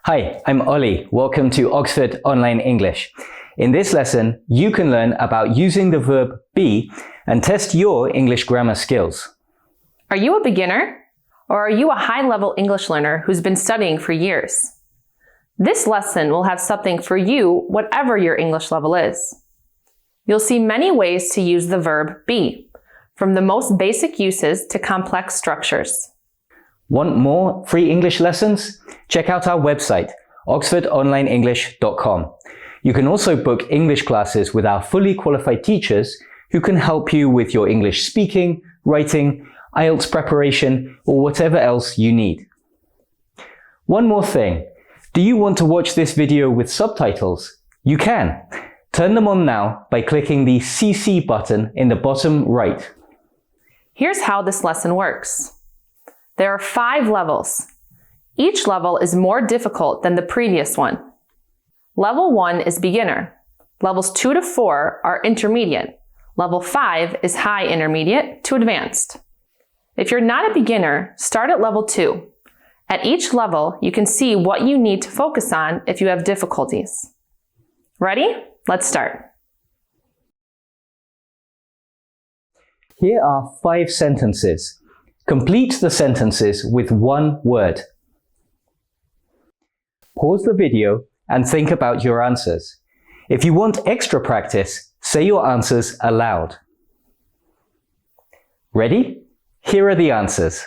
Hi, I'm Ollie. Welcome to Oxford Online English. In this lesson, you can learn about using the verb be and test your English grammar skills. Are you a beginner? Or are you a high-level English learner who's been studying for years? This lesson will have something for you, whatever your English level is. You'll see many ways to use the verb be, from the most basic uses to complex structures. Want more free English lessons? Check out our website, oxfordonlineenglish.com. You can also book English classes with our fully qualified teachers who can help you with your English speaking, writing, IELTS preparation, or whatever else you need. One more thing. Do you want to watch this video with subtitles? You can. Turn them on now by clicking the CC button in the bottom right. Here's how this lesson works. There are 5 levels. Each level is more difficult than the previous one. Level 1 is beginner. Levels 2 to 4 are intermediate. Level 5 is high intermediate to advanced. If you're not a beginner, start at level 2. At each level, you can see what you need to focus on if you have difficulties. Ready? Let's start. Here are 5 sentences. Complete the sentences with one word. Pause the video and think about your answers. If you want extra practice, say your answers aloud. Ready? Here are the answers.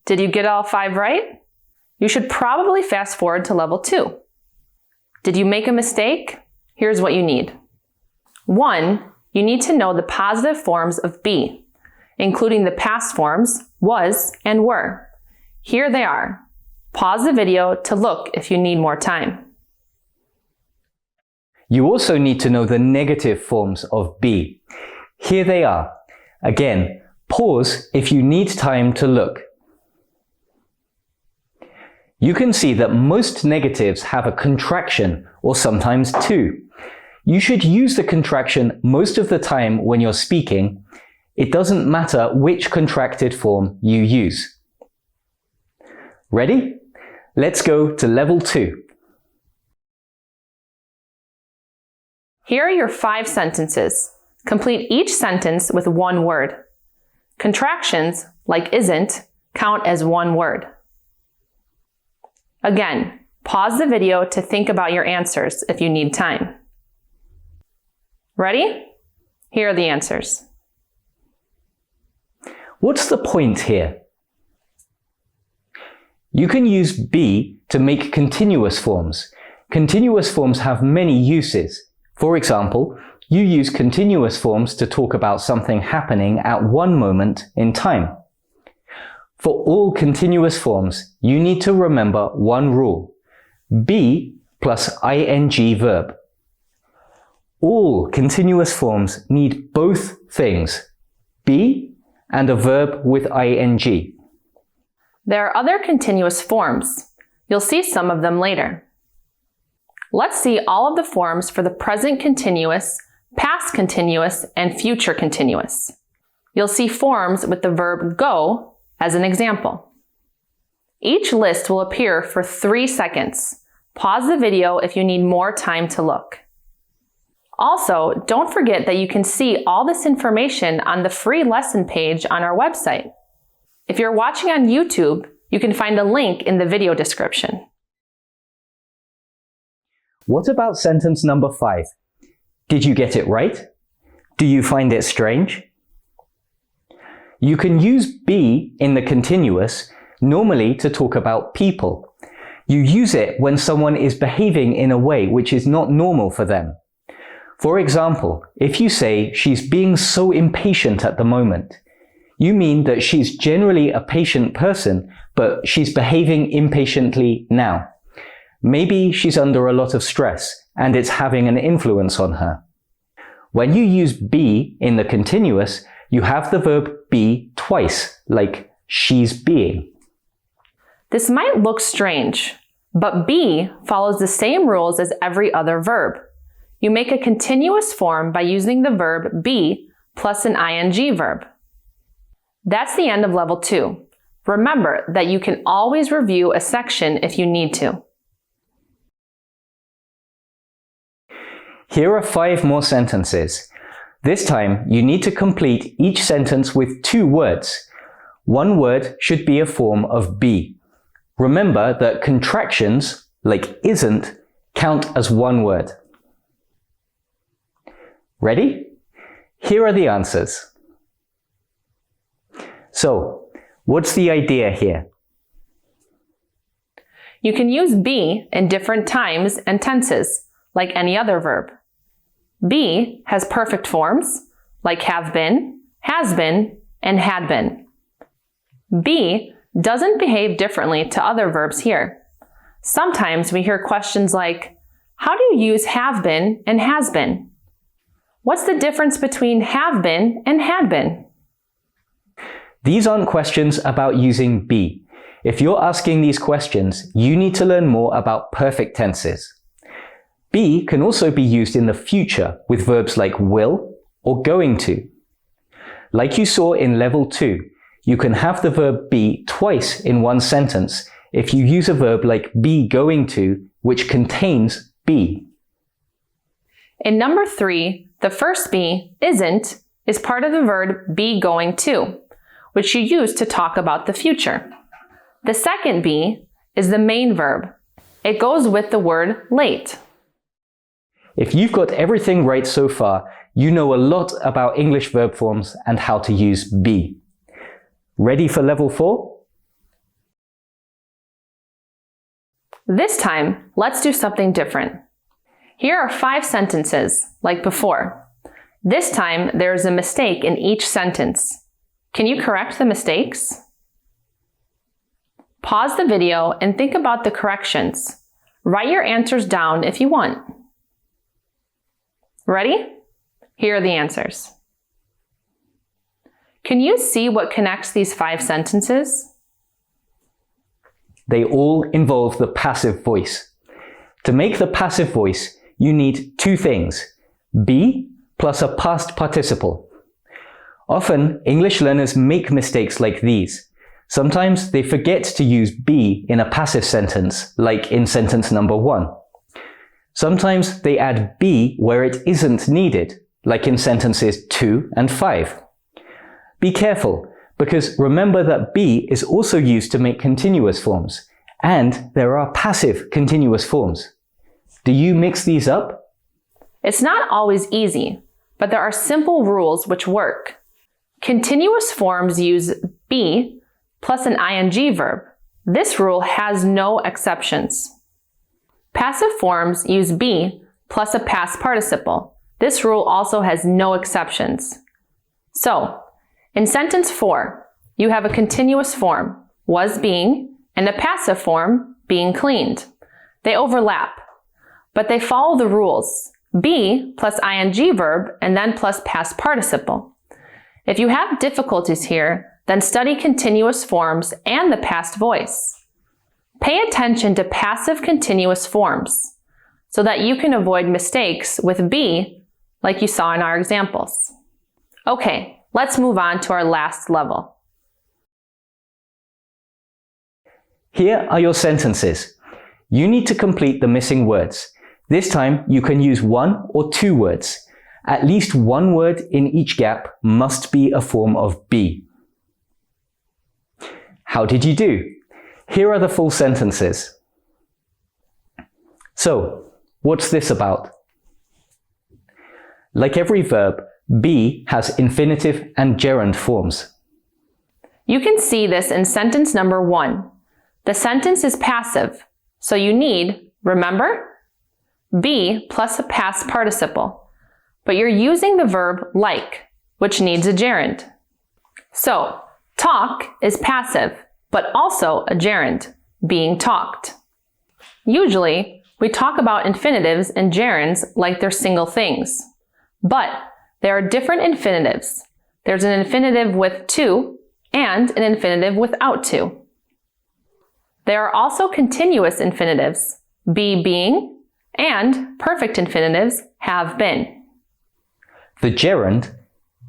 Did you get all 5 right? You should probably fast forward to level 2. Did you make a mistake? Here's what you need. 1. You need to know the positive forms of be, including the past forms, was and were. Here they are. Pause the video to look if you need more time. You also need to know the negative forms of be. Here they are. Again, pause if you need time to look. You can see that most negatives have a contraction, or sometimes 2. You should use the contraction most of the time when you're speaking. It doesn't matter which contracted form you use. Ready? Let's go to level 2. Here are your 5 sentences. Complete each sentence with one word. Contractions, like isn't, count as one word. Again, pause the video to think about your answers if you need time. Ready? Here are the answers. What's the point here? You can use be to make continuous forms. Continuous forms have many uses. For example, you use continuous forms to talk about something happening at one moment in time. For all continuous forms, you need to remember one rule. Be plus ing verb. All continuous forms need both things, be and a verb with ing. There are other continuous forms. You'll see some of them later. Let's see all of the forms for the present continuous, past continuous, and future continuous. You'll see forms with the verb go as an example. Each list will appear for 3 seconds. Pause the video if you need more time to look. Also, don't forget that you can see all this information on the free lesson page on our website. If you're watching on YouTube, you can find a link in the video description. What about sentence number 5? Did you get it right? Do you find it strange? You can use be in the continuous, normally to talk about people. You use it when someone is behaving in a way which is not normal for them. For example, if you say she's being so impatient at the moment, you mean that she's generally a patient person, but she's behaving impatiently now. Maybe she's under a lot of stress and it's having an influence on her. When you use be in the continuous, you have the verb be twice, like she's being. This might look strange, but be follows the same rules as every other verb. You make a continuous form by using the verb be plus an ing verb. That's the end of level 2. Remember that you can always review a section if you need to. Here are 5 more sentences. This time, you need to complete each sentence with 2 words. One word should be a form of be. Remember that contractions, like isn't, count as one word. Ready? Here are the answers. So, what's the idea here? You can use be in different times and tenses, like any other verb. Be has perfect forms, like have been, has been, and had been. Be doesn't behave differently to other verbs here. Sometimes we hear questions like, how do you use have been and has been? What's the difference between have been and had been? These aren't questions about using be. If you're asking these questions, you need to learn more about perfect tenses. Be can also be used in the future with verbs like will or going to. Like you saw in level 2, you can have the verb be twice in one sentence if you use a verb like be going to, which contains be. In number 3, the first be, isn't, is part of the verb be going to, which you use to talk about the future. The second be is the main verb. It goes with the word late. If you've got everything right so far, you know a lot about English verb forms and how to use be. Ready for level 4? This time, let's do something different. Here are 5 sentences, like before. This time, there is a mistake in each sentence. Can you correct the mistakes? Pause the video and think about the corrections. Write your answers down if you want. Ready? Here are the answers. Can you see what connects these 5 sentences? They all involve the passive voice. To make the passive voice, you need 2 things: be plus a past participle. Often, English learners make mistakes like these. Sometimes they forget to use be in a passive sentence, like in sentence number 1. Sometimes they add be where it isn't needed, like in sentences 2 and 5. Be careful, because remember that be is also used to make continuous forms, and there are passive continuous forms. Do you mix these up? It's not always easy, but there are simple rules which work. Continuous forms use be plus an ing verb. This rule has no exceptions. Passive forms use be plus a past participle. This rule also has no exceptions. So, in sentence 4, you have a continuous form, was being, and a passive form, being cleaned. They overlap, but they follow the rules, be plus ing verb and then plus past participle. If you have difficulties here, then study continuous forms and the past voice. Pay attention to passive continuous forms so that you can avoid mistakes with be, like you saw in our examples. Okay, let's move on to our last level. Here are your sentences. You need to complete the missing words. This time, you can use 1 or 2 words. At least 1 word in each gap must be a form of be. How did you do? Here are the full sentences. So, what's this about? Like every verb, be has infinitive and gerund forms. You can see this in sentence number 1. The sentence is passive, so you need, remember, be plus a past participle. But you're using the verb like, which needs a gerund. So, talk is passive, but also a gerund, being talked. Usually, we talk about infinitives and gerunds like they're single things. But there are different infinitives. There's an infinitive with to and an infinitive without to. There are also continuous infinitives, be being, and perfect infinitives, have been. The gerund,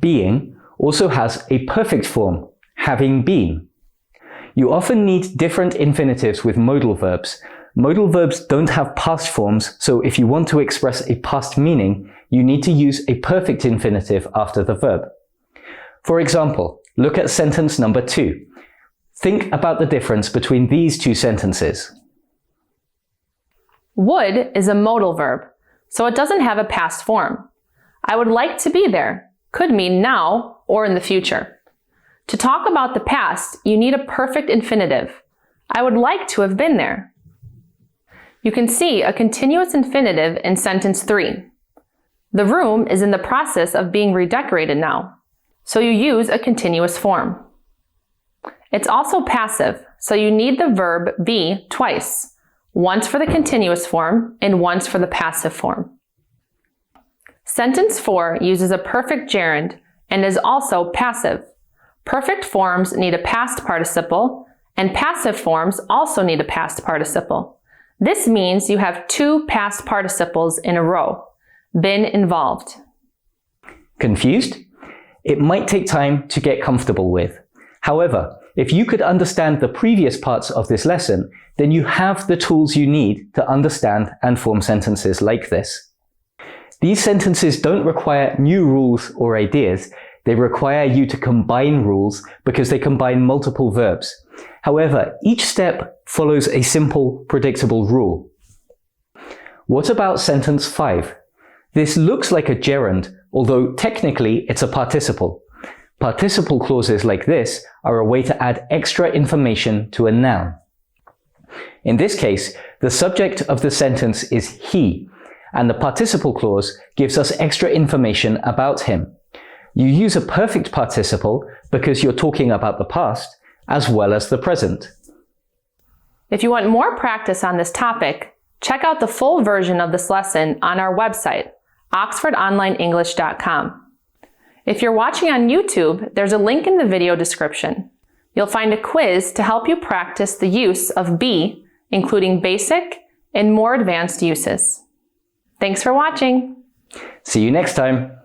being, also has a perfect form, having been. You often need different infinitives with modal verbs. Modal verbs don't have past forms, so if you want to express a past meaning, you need to use a perfect infinitive after the verb. For example, look at sentence number 2. Think about the difference between these two sentences. Would is a modal verb, so it doesn't have a past form. I would like to be there could mean now or in the future. To talk about the past, you need a perfect infinitive. I would like to have been there. You can see a continuous infinitive in sentence 3. The room is in the process of being redecorated now, so you use a continuous form. It's also passive, so you need the verb be twice, once for the continuous form and once for the passive form. Sentence 4 uses a perfect gerund and is also passive. Perfect forms need a past participle, and passive forms also need a past participle. This means you have 2 past participles in a row. Been involved. Confused? It might take time to get comfortable with. However, if you could understand the previous parts of this lesson, then you have the tools you need to understand and form sentences like this. These sentences don't require new rules or ideas. They require you to combine rules because they combine multiple verbs. However, each step follows a simple, predictable rule. What about sentence 5? This looks like a gerund, although technically it's a participle. Participle clauses like this are a way to add extra information to a noun. In this case, the subject of the sentence is he, and the participle clause gives us extra information about him. You use a perfect participle because you're talking about the past as well as the present. If you want more practice on this topic, check out the full version of this lesson on our website, oxfordonlineenglish.com. If you're watching on YouTube, there's a link in the video description. You'll find a quiz to help you practice the use of be, including basic and more advanced uses. Thanks for watching. See you next time.